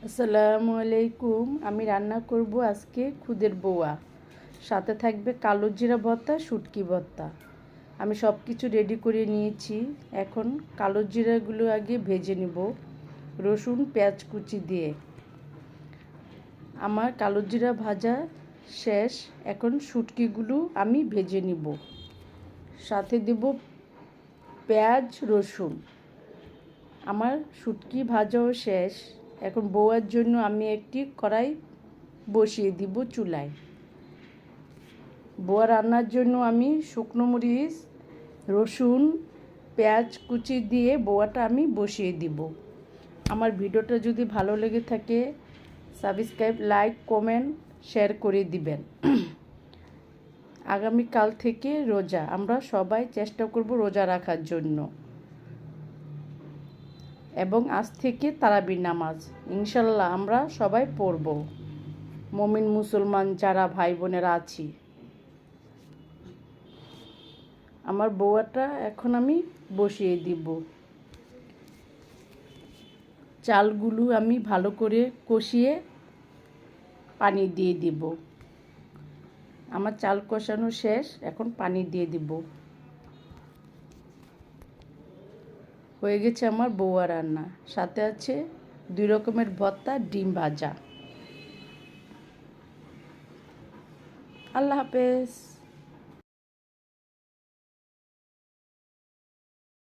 আসসালামু আলাইকুম। আমি রান্না করব আজকে খুদের বউয়া। সাথে থাকবে কালো জিরা ভর্তা, শুটকি ভর্তা। আমি সব কিছু রেডি করে নিয়েছি। এখন কালো জিরাগুলো আগে ভেজে নিব রসুন পেঁয়াজ কুচি দিয়ে। আমার কালো জিরা ভাজা শেষ। এখন শুটকিগুলো আমি ভেজে নিব। সাথে দেব পেঁয়াজ রসুন। আমার শুটকি ভাজাও শেষ। এখন বউয়ার জন্য আমি একটি কড়াই বসিয়ে দিব চুলায়। বউয়া রান্নার জন্য আমি শুকনো মরিচ রসুন পেঁয়াজ কুচি দিয়ে বউয়াটা আমি বসিয়ে দিব। আমার ভিডিওটা যদি ভালো লেগে থাকে সাবস্ক্রাইব লাইক কমেন্ট শেয়ার করে দিবেন। আগামীকাল থেকে রোজা, আমরা সবাই চেষ্টা করব রোজা রাখার জন্য, এবং আজ থেকে তারাবির নামাজ ইনশাল্লাহ আমরা সবাই পড়ব। মুমিন মুসলমান যারা ভাই বোনেরা আছি। আমার বউয়াটা এখন আমি বসিয়ে দিব। চালগুলো আমি ভালো করে কষিয়ে পানি দিয়ে দিব। আমার চাল কষানো শেষ। এখন পানি দিয়ে দিব। হয়ে গেছে আমার বউয়া রান্না। সাথে আছে 2 রকমের ভর্তা, ডিম ভাজা। আল্লাহ হাফেজ।